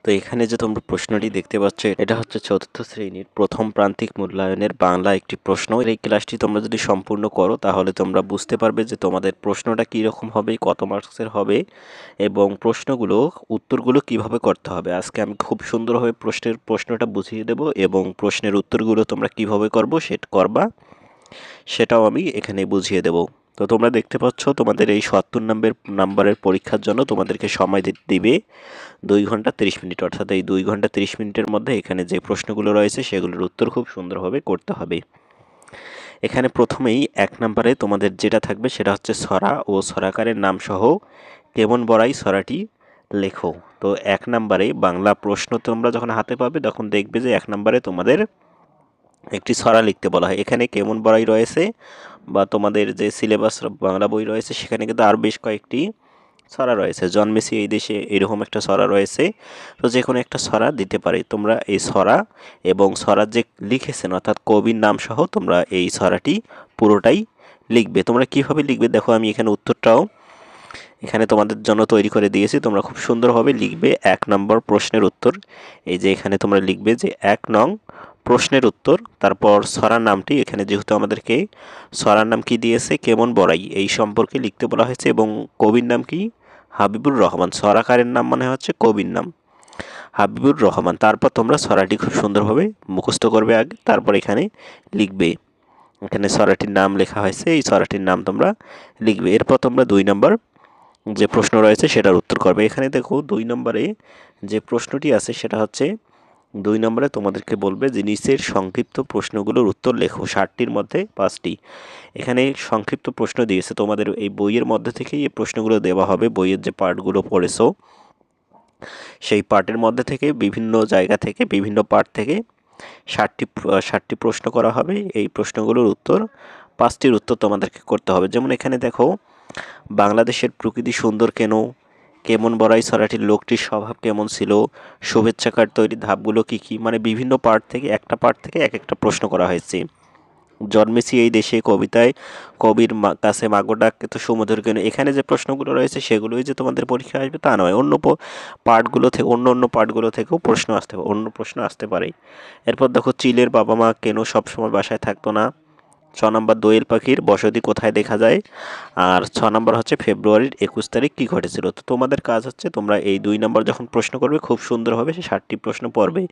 তো এখানে যে তোমরা প্রশ্নটি দেখতে পাচ্ছ এটা হচ্ছে চতুর্থ শ্রেণীর প্রথম প্রান্তিক মূল্যায়নের বাংলা একটি প্রশ্ন। এই ক্লাসটি তোমরা যদি সম্পূর্ণ করো তাহলে তোমরা বুঝতে পারবে যে তোমাদের প্রশ্নটা কী রকম হবে, কত মার্কসের হবে এবং উত্তরগুলো কিভাবে করতে হবে। আজকে আমি খুব সুন্দরভাবে প্রশ্নটা বুঝিয়ে দেব এবং প্রশ্নের উত্তরগুলো তোমরা কিভাবে সেটাও আমি এখানে বুঝিয়ে দেব। তো তোমরা দেখতে পাচ্ছ তোমাদের এই ৭০ নাম্বারের পরীক্ষার জন্য তোমাদেরকে সময় দিবে 2 ঘন্টা 30 মিনিট, অর্থাৎ এই 2 ঘন্টা 30 মিনিটের মধ্যে এখানে যে প্রশ্নগুলো রয়েছে সেগুলোর উত্তর খুব সুন্দরভাবে করতে হবে। এখানে প্রথমেই 1 নম্বরে তোমাদের যেটা থাকবে সেটা হচ্ছে ছড়া ও ছড়াকারের নাম সহ কেমন বড়াই ছড়াটি লেখো। তো 1 নম্বরে বাংলা প্রশ্ন তোমরা যখন হাতে পাবে তখন দেখবে যে 1 নম্বরে তোমাদের একটি ছড়া লিখতে বলা হয়। এখানে কেমন বড়াই রয়েছে বা তোমাদের যে সিলেবাস বাংলা বই রয়েছে সেখানে কিন্তু আর বেশ কয়েকটি ছড়া রয়েছে। জন্মেছি এই দেশে এরকম একটা ছড়া রয়েছে। তো যে কোনো একটা ছড়া দিতে পারে। তোমরা এই ছড়া এবং ছড়া যে লিখেছেন অর্থাৎ কবির নাম সহ তোমরা এই ছড়াটি পুরোটাই লিখবে। তোমরা কিভাবে লিখবে দেখো, আমি এখানে উত্তরটাও এখানে তোমাদের জন্য তৈরি করে দিয়েছি। তোমরা খুব সুন্দরভাবে লিখবে 1 নম্বর প্রশ্নের উত্তর। এই যে এখানে তোমরা লিখবে যে 1 নং প্রশ্নের উত্তর, তারপর ছড়ার নামটি এখানে যেহেতু আমাদেরকে ছড়ার নাম কি দিয়েছে কেমন বড়াই এই সম্পর্কে লিখতে বলা হয়েছে এবং কবির নাম কি হাবিবুর রহমান। ছড়াকারের নাম মানে হচ্ছে কবির নাম হাবিবুর রহমান। তারপর তোমরা ছড়াটি খুব সুন্দরভাবে মুখস্থ করবে আগে, তারপর এখানে লিখবে। এখানে ছড়াটির নাম লেখা হয়েছে, এই ছড়াটির নাম তোমরা লিখবে। এরপর তোমরা 2 নম্বর যে প্রশ্ন রয়েছে সেটার উত্তর করবে। এখানে দেখো 2 নম্বরে যে প্রশ্নটি আছে সেটা হচ্ছে 2 নম্বরে তোমাদেরকে বলবে যে নিচের সংক্ষিপ্ত প্রশ্নগুলোর উত্তর লেখো 60টির মধ্যে 5টি। এখানে সংক্ষিপ্ত প্রশ্ন দিয়েছে, তোমাদের এই বইয়ের মধ্যে থেকেই এই প্রশ্নগুলো দেওয়া হবে। বইয়ের যে পার্টগুলো পড়েছো সেই পার্টের মধ্যে থেকে বিভিন্ন জায়গা থেকে বিভিন্ন পার্ট থেকে 60টি প্রশ্ন করা হবে। এই প্রশ্নগুলোর উত্তর 5টির উত্তর তোমাদেরকে করতে হবে। যেমন এখানে দেখো, বাংলাদেশের প্রকৃতি সুন্দর কেন, কেমন বড়াই ছড়াটির লোকটির স্বভাব কেমন ছিল, শুভেচ্ছা কার্ড তৈরির ধাপগুলো কী কী, মানে বিভিন্ন পার্ট থেকে একটা পার্ট থেকে এক একটা প্রশ্ন করা হয়েছে। জন্মেছি এই দেশে কবিতায় কবির কাছে মাগো ডাক তো সমুদ্র কেন, এখানে যে প্রশ্নগুলো রয়েছে সেগুলোই যে তোমাদের পরীক্ষায় আসবে তা নয়, অন্য পার্টগুলো থেকেও অন্য প্রশ্ন আসতে পারে। এরপর দেখো, চিলের বাবা মা কেন সবসময় বাসায় থাকতো না। 6 নম্বর, দোয়েল পাখির বসতি কোথায় দেখা যায়। আর 6 নম্বর হচ্ছে ফেব্রুয়ারির 21 তারিখ কী ঘটেছিল। তো তোমাদের কাজ হচ্ছে তোমরা এই 2 নম্বর যখন প্রশ্ন করবে খুব সুন্দরভাবে সে 60টি প্রশ্ন পড়বে।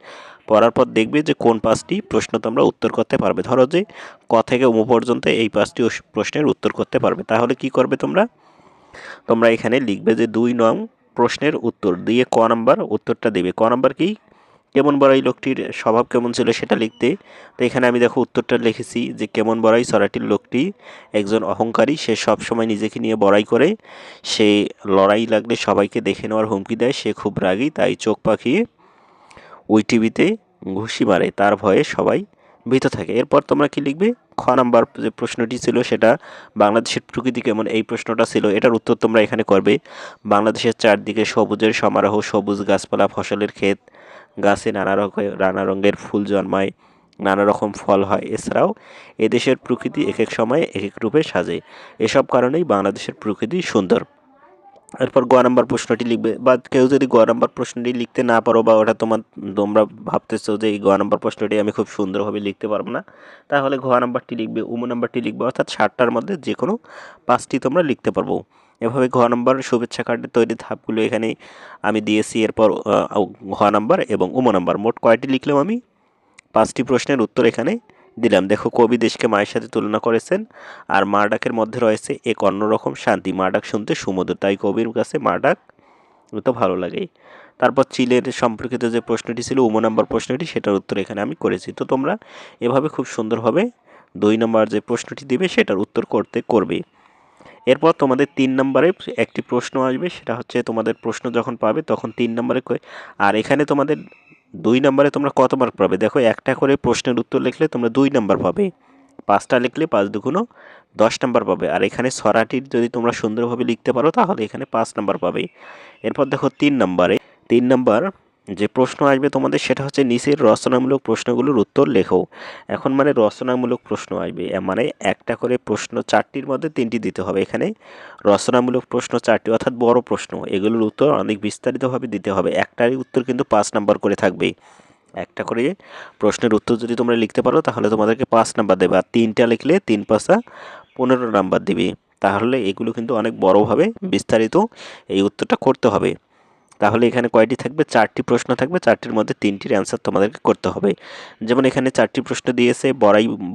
পড়ার পর দেখবে যে কোন 5টি প্রশ্ন তোমরা উত্তর করতে পারবে। ধরো যে ক থেকে উম পর্যন্ত এই 5টি প্রশ্নের উত্তর করতে পারবে। তাহলে কি করবে তোমরা এখানে লিখবে যে 2 নং প্রশ্নের উত্তর দিয়ে ক নম্বর উত্তরটা দেবে। ক নম্বর কি, কেমন বড়াই লোকটির স্বভাব কেমন ছিল সেটা লিখতে। তো এখানে আমি দেখো উত্তরটা লিখেছি যে কেমন বড়াই ছড়াটির লোকটি একজন অহংকারী, সে সবসময় নিজেকে নিয়ে বড়াই করে, সে লড়াই লাগলে সবাইকে দেখে নেওয়ার হুমকি দেয়, সে খুব রাগী তাই চোখ পাকিয়ে ওই টিভিতে ঘুষি মারে, তার ভয়ে সবাই ভীত থাকে। এরপর তোমরা কি লিখবে, খ নাম্বার যে প্রশ্নটি ছিল সেটা বাংলাদেশের প্রকৃতি কেমন এই প্রশ্নটা ছিল, এটার উত্তর তোমরা এখানে করবে। বাংলাদেশের চারদিকে সবুজের সমারোহ, সবুজ গাছপালা, ফসলের ক্ষেত, গাছে নানা রঙের ফুল জন্মায়, নানা রকম ফল হয়। এছাড়াও এদেশের প্রকৃতি এক এক সময়ে এক এক রূপে সাজে, এসব কারণেই বাংলাদেশের প্রকৃতি সুন্দর। এরপর গ নাম্বার প্রশ্নটি লিখবে, বা কেউ যদি গ নাম্বার প্রশ্নটি লিখতে না পারো বা ওটা তোমরা ভাবতেছো যে এই গ নাম্বার প্রশ্নটি আমি খুব সুন্দরভাবে লিখতে পারবো না, তাহলে ঘ নাম্বারটি লিখবে, উম নাম্বারটি লিখবে, অর্থাৎ 60টার মধ্যে যে কোনো 5টি তোমরা লিখতে পারবো। এভাবে ঘ নাম্বার শুভেচ্ছা কার্ডের তৈরির ধাপগুলো এখানে আমি দিয়েছি। এরপর ঘ নাম্বার এবং উম নাম্বার মোট কয়টি লিখলাম আমি, 5টি প্রশ্নের উত্তর এখানে দিলাম। দেখো, কবি দেশকে মায়ের সাথে তুলনা করেছেন আর মা ডাকের মধ্যে রয়েছে এক অন্যরকম শান্তি, মা ডাক শুনতে সুমধুর, তাই কবির কাছে মা ডাক তো ভালো লাগে। তারপর চিলের সম্পর্কিত যে প্রশ্নটি ছিল নাম্বার প্রশ্নটি, সেটার উত্তর এখানে আমি করেছি। তো তোমরা এভাবে খুব সুন্দরভাবে 2 নম্বর যে প্রশ্নটি দিবে সেটার উত্তর করবে। এরপর তোমাদের 3 নম্বরে একটি প্রশ্ন আসবে, সেটা হচ্ছে তোমাদের প্রশ্ন যখন পাবে তখন 3 নম্বরে আর এখানে তোমাদের 2 নম্বরে তোমরা কত মার্ক পাবে দেখো, একটা করে প্রশ্নের উত্তর লিখলে তোমরা 2 নম্বর পাবে, 5টা লিখলে 5 দুগুণ 10 নম্বর পাবে। আর এখানে ছড়াটির যদি তোমরা সুন্দরভাবে লিখতে পারো তাহলে এখানে 5 নম্বর পাবে। এরপর দেখো 3 নম্বর যে প্রশ্ন আসবে তোমাদের সেটা হচ্ছে নিচের রচনামূলক প্রশ্নগুলোর উত্তর লেখো। এখন মানে রচনামূলক প্রশ্ন আসবে, মানে একটা করে প্রশ্ন 4টির মধ্যে 3টি দিতে হবে। এখানে রচনামূলক প্রশ্ন 4টি, অর্থাৎ বড় প্রশ্ন, এগুলোর উত্তর অনেক বিস্তারিতভাবে দিতে হবে। একটারই উত্তর কিন্তু 5 নাম্বার করে থাকবে। একটা করে প্রশ্নের উত্তর যদি তোমরা লিখতে পারো তাহলে তোমাদেরকে 5 নাম্বার দেবে, আর 3টা লিখলে 3 পাঁচা 15 নাম্বার দিবে। তাহলে এগুলো কিন্তু অনেক বড়ভাবে বিস্তারিত এই উত্তরটা করতে হবে। তাহলে এখানে কয়টি থাকবে? 4টি প্রশ্ন থাকবে, 4টির মধ্যে 3টির অ্যান্সার তোমাদেরকে করতে হবে। যেমন এখানে 4টি প্রশ্ন দিয়েছে,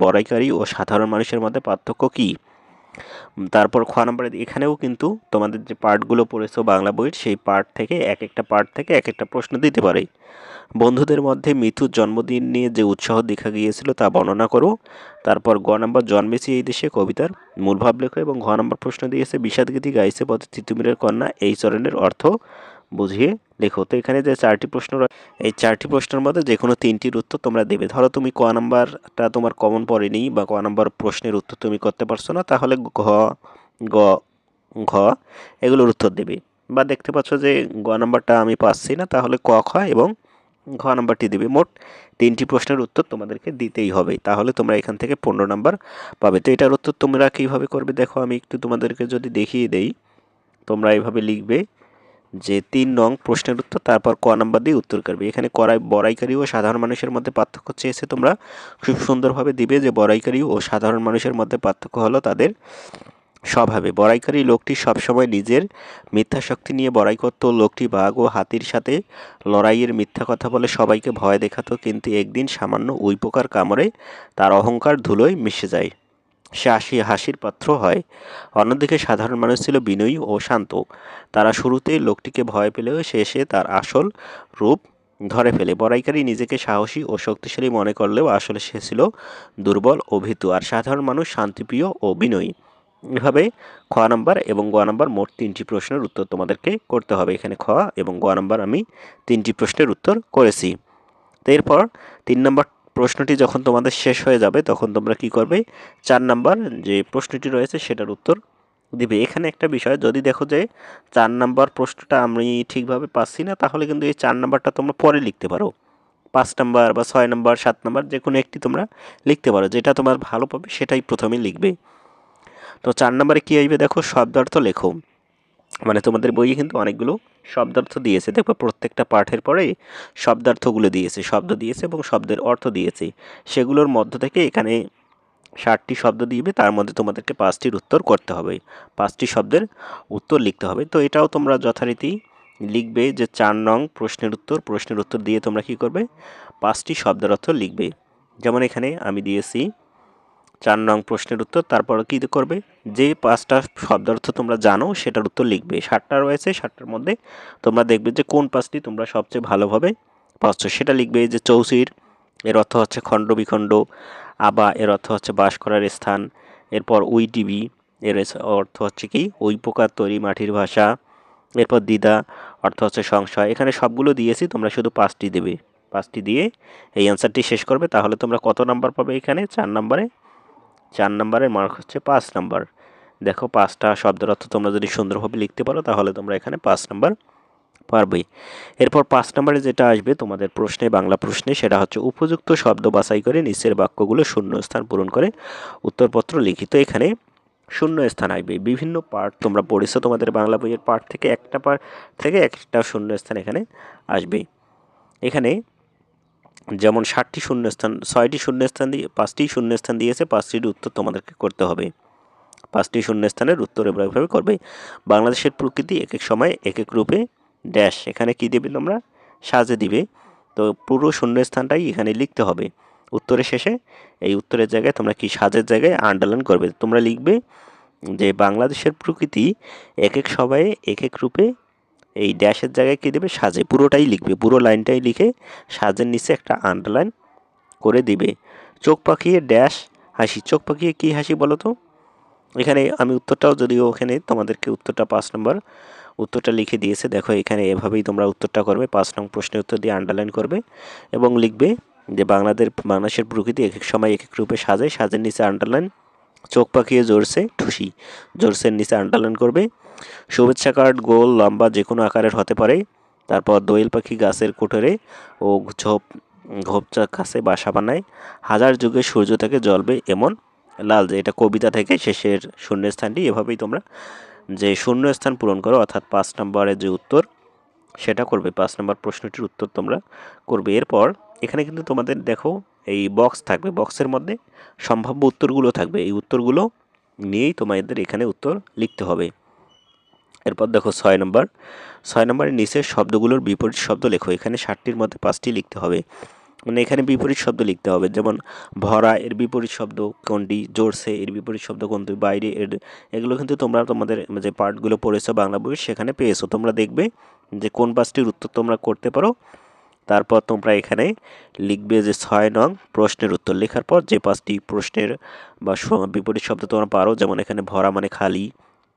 বড়াইকারী ও সাধারণ মানুষের মধ্যে পার্থক্য কী? তারপর খ নাম্বারে এখানেও কিন্তু তোমাদের যে পার্টগুলো পড়েছো বাংলা বইয়ের, সেই পার্ট থেকে এক একটা পার্ট থেকে এক একটা প্রশ্ন দিতে পারে। বন্ধুদের মধ্যে মিথুর জন্মদিন নিয়ে যে উৎসাহ দেখা গিয়েছিল তা বর্ণনা করো। তারপর গ নাম্বার জন্মেছি এই দেশে কবিতার মূল ভাব লেখো, এবং ঘ নাম্বার প্রশ্ন দিয়েছে বিষাদগীতি গাইছে পথে তিতুমিরের কন্যা এই চরণের অর্থ বুঝিয়ে লেখো। তো এখানে যে 4টি প্রশ্ন এই 4টি প্রশ্নের মধ্যে যে কোনো 3টির উত্তর তোমরা দেবে। ধরো তুমি ক নাম্বারটা তোমার কমন পড়েনি বা ক নাম্বার প্রশ্নের উত্তর তুমি করতে পারছো না, তাহলে ঘ, গ, ঘ এগুলোর উত্তর দেবে। বা দেখতে পাচ্ছ যে গ নাম্বারটা আমি পাচ্ছি না, তাহলে ক, খ এবং ঘ নাম্বারটি দেবে। মোট 3টি প্রশ্নের উত্তর তোমাদেরকে দিতেই হবে, তাহলে তোমরা এখান থেকে 15 নাম্বার পাবে। তো এটার উত্তর তোমরা কীভাবে করবে দেখো, আমি একটু তোমাদেরকে যদি দেখিয়ে দেই। তোমরা এইভাবে লিখবে যে 3 নং প্রশ্নের উত্তর, তারপর ক নাম্বার দিয়ে উত্তর করবে। এখানে বড়াইকারী ও সাধারণ মানুষের মধ্যে পার্থক্য চেয়েছে, তোমরা খুব সুন্দরভাবে দিবে যে বড়াইকারী ও সাধারণ মানুষের মধ্যে পার্থক্য হলো তাদের স্বভাবে। বড়াইকারী লোকটি সবসময় নিজের মিথ্যা শক্তি নিয়ে বড়াই করত। লোকটি বাঘ ও হাতির সাথে লড়াইয়ের মিথ্যা কথা বলে সবাইকে ভয় দেখাতো, কিন্তু একদিন সামান্য উইপোকার কামড়ে তার অহংকার ধুলোয় মিশে যায়, সে হাসির পাত্র হয়। অন্যদিকে সাধারণ মানুষ ছিল বিনয়ী ও শান্ত। তারা শুরুতেই লোকটিকে ভয় পেলেও শেষে তার আসল রূপ ধরে ফেলে। বড়াইকারী নিজেকে সাহসী ও শক্তিশালী মনে করলেও আসলে সে ছিল দুর্বল ও ভীতু, আর সাধারণ মানুষ শান্তিপ্রিয় ও বিনয়ী। এভাবে খ নাম্বার এবং গ নাম্বার মোট 3টি প্রশ্নের উত্তর তোমাদেরকে করতে হবে। এখানে খ এবং গ নাম্বার আমি 3টি প্রশ্নের উত্তর করেছি। তো এরপর 3 নাম্বার প্রশ্নটি যখন তোমাদের শেষ হয়ে যাবে তখন তোমরা কি করবে, 4 নাম্বার যে প্রশ্নটি রয়েছে সেটার উত্তর দিবে। এখানে একটা বিষয়, যদি দেখো যে 4 নাম্বার প্রশ্নটা আমি ঠিকভাবে পাচ্ছি না, তাহলে কিন্তু এই 4 নাম্বারটা তোমরা পরে লিখতে পারো। 5 নাম্বার বা 6 নাম্বার 7 নাম্বার যে কোনো একটি তোমরা লিখতে পারো, যেটা তোমার ভালো পাবে সেটাই প্রথমে লিখবে। তো 4 নাম্বারে কী আসবে দেখো, শব্দার্থ লেখো। মানে তোমাদের বইয়ে কিন্তু অনেকগুলো শব্দার্থ দিয়েছে, দেখো প্রত্যেকটা পাঠের পরে শব্দার্থগুলো দিয়েছে, শব্দ দিয়েছে এবং শব্দের অর্থ দিয়েছে। সেগুলোর মধ্য থেকে এখানে 60টি শব্দ দিবে, তার মধ্যে তোমাদেরকে 5টির উত্তর করতে হবে, 5টি শব্দের উত্তর লিখতে হবে। তো এটাও তোমরা যথারীতি লিখবে যে 4 নং প্রশ্নের উত্তর দিয়ে তোমরা কি করবে, 5টি শব্দের অর্থ লিখবে। যেমন এখানে আমি দিয়েছি 4 নং প্রশ্নের উত্তর, তারপর কী করবে, যে 5টা শব্দার্থ তোমরা জানো সেটার উত্তর লিখবে। 7টা রয়েছে, 7টার মধ্যে তোমরা দেখবে যে কোন 5টি তোমরা সবচেয়ে ভালোভাবে পাচ্ছ সেটা লিখবে। যে চৌচির এর অর্থ হচ্ছে খণ্ড বিখণ্ড, আবা এর অর্থ হচ্ছে বাস করার স্থান, এরপর উইটিবি এর অর্থ হচ্ছে কি ওই প্রকার তৈরি মাটির ভাষা, এরপর দ্বিধা অর্থ হচ্ছে সংশয়। এখানে সবগুলো দিয়েছি, তোমরা শুধু 5টি দেবে, 5টি দিয়ে এই অ্যান্সারটি শেষ করবে। তাহলে তোমরা কত নাম্বার পাবে এখানে? 4 নাম্বারে 4 নাম্বারের মার্ক হচ্ছে 5 নাম্বার। দেখো 5টা শব্দের অর্থ তোমরা যদি সুন্দরভাবে লিখতে পারো তাহলে তোমরা এখানে 5 নাম্বার পারবে। এরপর 5 নাম্বারে যেটা আসবে তোমাদের প্রশ্নে, বাংলা প্রশ্নে, সেটা হচ্ছে উপযুক্ত শব্দ বাছাই করে নিচের বাক্যগুলো শূন্যস্থান পূরণ করে উত্তরপত্র লিখিত। এখানে শূন্য স্থান আসবে। বিভিন্ন পার্ট তোমরা পড়েছো তোমাদের বাংলা বইয়ের পার্ট থেকে, একটা পার্ট থেকে একটা শূন্য স্থান এখানে আসবে। এখানে যেমন 60টি শূন্যস্থান, 6টি শূন্যস্থান দিয়ে 5টি শূন্যস্থান দিয়েছে, 5টির উত্তর তোমাদেরকে করতে হবে। 5টি শূন্যস্থানের উত্তর এভাবে করবে। বাংলাদেশের প্রকৃতি এক এক সময় এক এক রূপে ড্যাশ, এখানে কি দেবে তোমরা, সাজে দিবে। তো পুরো শূন্যস্থানটাই এখানে লিখতে হবে উত্তরের শেষে। এই উত্তরের জায়গায় তোমরা কি সাজের জায়গায় আন্ডারলাইন করবে, তোমরা লিখবে যে বাংলাদেশের প্রকৃতি এক এক সময়ে এক এক রূপে, এই ড্যাশের জায়গায় কী দেবে, সাজে, পুরোটাই লিখবে, পুরো লাইনটাই লিখে সাজের নিচে একটা আন্ডারলাইন করে দিবে। চোখ পাকিয়ে ড্যাশ হাসি, চোখ পাকিয়ে কী হাসি বলো তো। এখানে আমি উত্তরটাও, যদিও ওখানে তোমাদেরকে উত্তরটা 5 নম্বর উত্তরটা লিখে দিয়েছে, দেখো এখানে এভাবেই তোমরা উত্তরটা করবে। 5 নং প্রশ্নের উত্তর দিয়ে আন্ডারলাইন করবে এবং লিখবে যে বাংলাদেশের প্রকৃতি এক এক সময় এক এক রূপে সাজে, সাজের নিচে আন্ডারলাইন, চোখ পাকিয়ে জোরসে ঠুসি, জোরসের নিচে আন্ডারলাইন করবে। শুভেচ্ছা কার্ড গোল লম্বা যে কোনো আকারের হতে পারে, তারপর দোয়েল পাখি গাছের কোটরে ও ঝোপঝাড় কাছে বাসা বানায়, হাজার যুগে সূর্য থেকে জ্বলবে এমন লাল, যে এটা কবিতা থেকে শেষের শূন্যস্থানটি। এভাবেই তোমরা যে শূন্যস্থান পূরণ করো, অর্থাৎ 5 নম্বরের যে উত্তর সেটা করবে, 5 নম্বর প্রশ্নটির উত্তর তোমরা করবে। এরপর এখানে কিন্তু তোমাদের দেখো এই বক্স থাকবে, বক্সের মধ্যে সম্ভাব্য উত্তরগুলো থাকবে, এই উত্তরগুলো নিয়েই তোমাদের এখানে উত্তর লিখতে হবে। এরপর দেখো 6 নম্বরের নিচের শব্দগুলোর বিপরীত শব্দ লেখো। এখানে 60টির মধ্যে 5টি লিখতে হবে, মানে এখানে বিপরীত শব্দ লিখতে হবে। যেমন ভরা এর বিপরীত শব্দ কোনটি, জোরসে এর বিপরীত শব্দ কোনটি, বাইরে এর, এগুলো কিন্তু তোমরা তোমাদের যে পার্টগুলো পড়েছো বাংলা বই সেখানে পেয়েছো। তোমরা দেখবে যে কোন 5টির উত্তর তোমরা করতে পারো। তারপর তোমরা এখানে লিখবে যে 6 নং প্রশ্নের উত্তর। লেখার পর যে 5টি প্রশ্নের বা বিপরীত শব্দ তোমরা পারো, যেমন এখানে ভরা মানে খালি,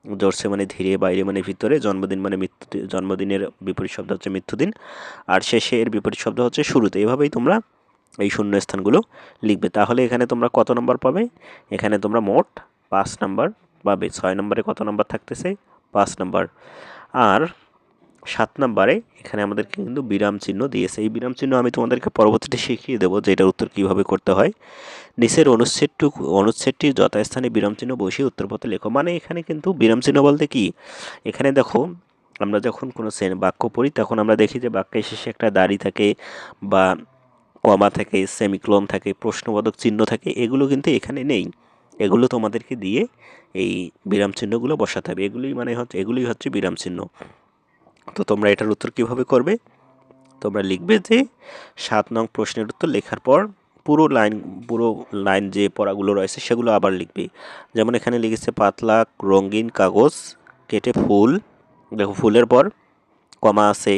জোরসে মানে ধীরে, বাইরে মানে ভিতরে, জন্মদিন মানে মৃত্যু, জন্মদিনের বিপরীত শব্দ হচ্ছে মৃত্যুদিন, আর শেষে এর বিপরীত শব্দ হচ্ছে শুরুতে। এভাবেই তোমরা এই শূন্য স্থানগুলো লিখবে। তাহলে এখানে তোমরা কত নম্বর পাবে? এখানে তোমরা মোট 5 নম্বর পাবে। 6 নম্বরে কত নম্বর থাকতেছে? 5 নম্বর। আর 7 নম্বরে এখানে আমাদেরকে কিন্তু বিরাম চিহ্ন দিয়েছে। এই বিরাম চিহ্ন আমি তোমাদেরকে পরবর্তীতে শিখিয়ে দেবো যে এটার উত্তর কীভাবে করতে হয়। নিচের অনুচ্ছেদটির যথাস্থানে বিরাম চিহ্ন বসিয়ে উত্তরপত্রে লেখো। মানে এখানে কিন্তু বিরাম চিহ্ন বলতে কি, এখানে দেখো আমরা যখন কোনো বাক্য পড়ি তখন আমরা দেখি যে বাক্যের শেষে একটা দাড়ি থাকে বা কমা থাকে, সেমিক্লোন থাকে, প্রশ্নবোধক চিহ্ন থাকে, এগুলো কিন্তু এখানে নেই। এগুলো তোমাদেরকে দিয়ে এই বিরাম চিহ্নগুলো বসাতে হবে। এগুলোই হচ্ছে বিরাম চিহ্ন। তো তোমরা এটার উত্তর কিভাবে করবে? তোমরা লিখবে যে 7 নং প্রশ্নের উত্তর লেখার পর পুরো লাইন যে পড়াগুলো রয়েছে সেগুলো আবার লিখবে। যেমন এখানে লিখেছে পাতলা রঙিন কাগজ কেটে ফুল, দেখো ফুলের পর কমা আছে,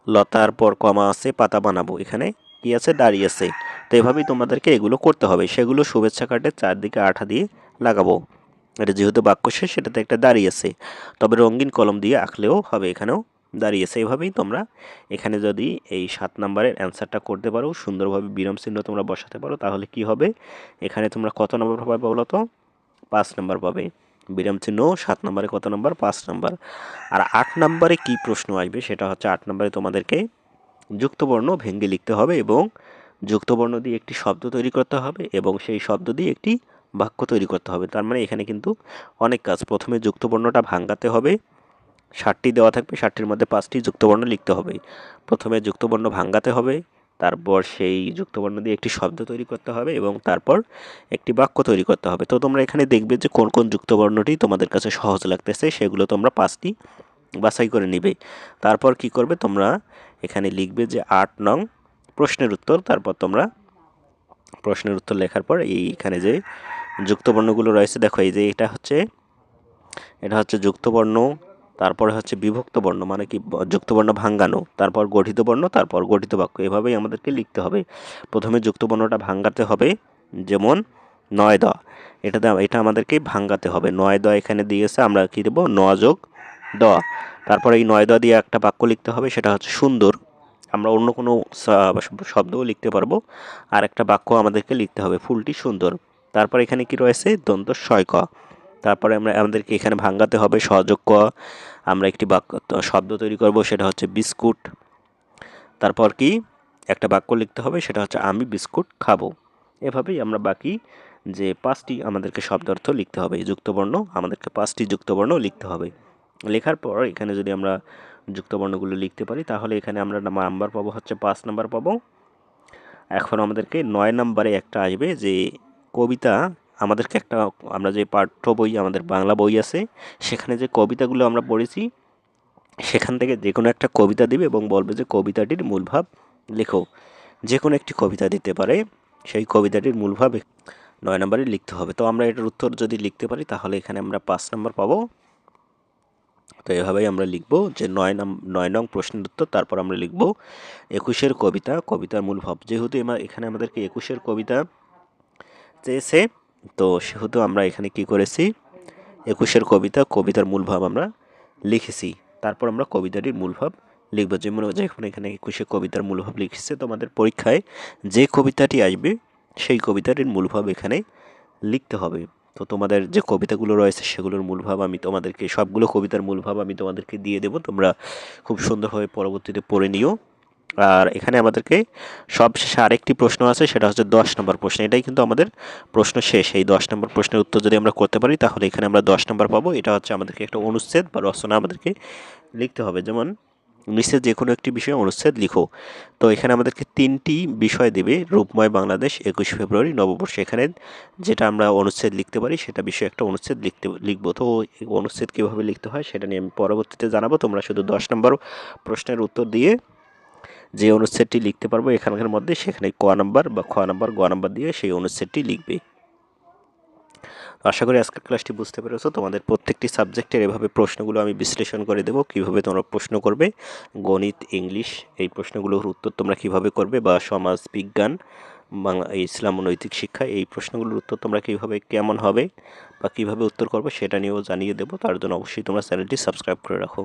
লতার পর কমা আছে, পাতা বানাবো, এখানে কি আছে? দাঁড়িয়ে আছে। তো এভাবেই তোমাদেরকে এগুলো করতে হবে। সেগুলো শুভেচ্ছা কার্ডের চারদিকে আঠা দিয়ে লাগাবো। এটা যেহেতু বাক্য শেষ, সেটাতে একটা দাঁড়িয়ে আছে, তবে রঙিন কলম দিয়ে আঁকলেও হবে, এখানেও দাঁড়িয়েছে। এভাবেই তোমরা এখানে যদি এই 7 নম্বরের অ্যান্সারটা করতে পারো, সুন্দরভাবে বিরাম চিহ্ন তোমরা বসাতে পারো, তাহলে কি হবে? এখানে তোমরা কত নম্বর পাবে বলো তো? 5 নম্বর পাবে। বিরাম চিহ্ন 7 নম্বরে কত নম্বর? 5 নম্বর। আর 8 নম্বরে কি প্রশ্ন আসবে সেটা হচ্ছে, 8 নম্বরে তোমাদেরকে যুক্তবর্ণ ভেঙে লিখতে হবে এবং যুক্তবর্ণ দিয়ে একটি শব্দ তৈরি করতে হবে এবং সেই শব্দ দিয়ে একটি বাক্য তৈরি করতে হবে। তার মানে এখানে কিন্তু অনেক কাজ। প্রথমে যুক্তবর্ণটা ভাঙাতে হবে, 60টি দেওয়া থাকবে, 60টির মধ্যে 5টি যুক্তবর্ণ লিখতে হবে। প্রথমে যুক্তবর্ণ ভাঙাতে হবে, তারপর সেই যুক্তবর্ণ দিয়ে একটি শব্দ তৈরি করতে হবে এবং তারপর একটি বাক্য তৈরি করতে হবে। তো তোমরা এখানে দেখবে যে কোন কোন যুক্তবর্ণটি তোমাদের কাছে সহজ লাগতেছে, সেগুলো তোমরা 5টি বাছাই করে নিবে। তারপর কি করবে? তোমরা এখানে লিখবে যে 8 নং প্রশ্নের উত্তর। তারপর তোমরা প্রশ্নের উত্তর লেখার পর এইখানে যে যুক্তবর্ণগুলো রয়েছে, দেখো এই যে এটা হচ্ছে যুক্তবর্ণ, তারপরে হচ্ছে বিভক্ত বর্ণ, মানে কি যুক্তবর্ণ ভাঙ্গানো, তারপর গঠিত বর্ণ, তারপর গঠিত বাক্য। এভাবেই আমাদেরকে লিখতে হবে। প্রথমে যুক্তবর্ণটা ভাঙ্গাতে হবে, যেমন 9 দ, এটা আমাদেরকে ভাঙ্গাতে হবে। 9 দ এখানে দিয়েছে, আমরা কি দেবো? 9 যোগ দ। তারপরে এই 9 দ দিয়ে একটা বাক্য লিখতে হবে, সেটা হচ্ছে সুন্দর। আমরা অন্য কোনো শব্দও লিখতে পারবো। আর একটা বাক্য আমাদেরকে লিখতে হবে, ফুলটি সুন্দর। তারপর এখানে কি রয়েছে? দন্ত সয় ক। তারপরে আমাদেরকে এখানে ভাঙাতে হবে সহযোগ ক। আমরা একটি বাক্য শব্দ তৈরি করব, সেটা হচ্ছে বিস্কুট। তারপর কি একটা বাক্য লিখতে হবে, সেটা হচ্ছে আমি বিস্কুট খাবো। এভাবেই আমরা বাকি যে 5টি আমাদেরকে শব্দার্থ লিখতে হবে। যুক্তবর্ণ আমাদেরকে 5টি যুক্তবর্ণ লিখতে হবে। লেখার পর এখানে যদি আমরা যুক্তবর্ণগুলো লিখতে পারি, তাহলে এখানে আমরা নাম্বার পাবো হচ্ছে 5 নাম্বার পাবো। এখন আমাদেরকে 9 নম্বরে একটা আসবে যে কবিতা। আমাদেরকে একটা, আমরা যে পাঠ্য বই, আমাদের বাংলা বই আছে, সেখানে যে কবিতাগুলো আমরা পড়েছি সেখান থেকে যে কোনো একটা কবিতা দিবে এবং বলবে যে কবিতাটির মূলভাব লেখো। যে কোনো একটি কবিতা দিতে পারে, সেই কবিতাটির মূলভাব 9 নম্বরে লিখতে হবে। তো আমরা এটার উত্তর যদি লিখতে পারি, তাহলে এখানে আমরা 5 নম্বর পাবো। তো এভাবেই আমরা লিখব যে 9 নং প্রশ্নের উত্তর। তারপর আমরা লিখব 21-এর কবিতার মূলভাব। যেহেতু এখানে আমাদেরকে 21-এর কবিতা চেয়েছে, তো সেহেতু আমরা এখানে কি করেছি? 21-এর কবিতার মূলভাব আমরা লিখেছি। তারপর আমরা কবিতাটির মূলভাব লিখব। যেমন এখানে 21-এর কবিতার মূলভাব লিখেছে, তোমাদের পরীক্ষায় যে কবিতাটি আসবে সেই কবিতাটির মূলভাব এখানে লিখতে হবে। তো তোমাদের যে কবিতাগুলো রয়েছে সেগুলোর মূলভাব আমি তোমাদেরকে, সবগুলো কবিতার মূলভাব আমি তোমাদেরকে দিয়ে দেবো, তোমরা খুব সুন্দরভাবে পরবর্তীতে পড়ে নিও। আর এখানে আমাদেরকে সবশেষে আরেকটি প্রশ্ন আছে, সেটা হচ্ছে 10 নম্বর প্রশ্ন। এটাই কিন্তু আমাদের প্রশ্ন শেষ। এই 10 নম্বর প্রশ্নের উত্তর যদি আমরা করতে পারি তাহলে এখানে আমরা 10 নম্বর পাবো। এটা হচ্ছে আমাদেরকে একটা অনুচ্ছেদ বা রচনা আমাদেরকে লিখতে হবে। যেমন নিচে যে কোনো একটি বিষয়ে অনুচ্ছেদ লিখো। তো এখানে আমাদেরকে 3টি বিষয় দেবে, রূপময় বাংলাদেশ, 21 ফেব্রুয়ারি, নববর্ষ। এখানে যেটা আমরা অনুচ্ছেদ লিখতে পারি সেটা বিষয়ে একটা অনুচ্ছেদ লিখবো। তো এই অনুচ্ছেদ কীভাবে লিখতে হয় সেটা নিয়ে আমি পরবর্তীতে জানাবো। তোমরা শুধু 10 নম্বর প্রশ্নের উত্তর দিয়ে যে অনুচ্ছেদটি লিখতে পারবো এখানকার মধ্যে, সেখানে ক নাম্বার বা খ নাম্বার গ নাম্বার দিয়ে সেই অনুচ্ছেদটি লিখবে। আশা করি আজকের ক্লাসটি বুঝতে পেরেছো। তোমাদের প্রত্যেকটি সাবজেক্টের এভাবে প্রশ্নগুলো আমি বিশ্লেষণ করে দেবো, কীভাবে তোমরা প্রশ্ন করবে। গণিত, ইংলিশ, এই প্রশ্নগুলোর উত্তর তোমরা কীভাবে করবে, বা সমাজ বিজ্ঞান, বাংলা, ইসলাম ও নৈতিক শিক্ষা, এই প্রশ্নগুলোর উত্তর তোমরা কীভাবে, কেমন হবে বা কীভাবে উত্তর করবে সেটা নিয়েও জানিয়ে দেবো। তার জন্য অবশ্যই তোমরা চ্যানেলটি সাবস্ক্রাইব করে রাখো।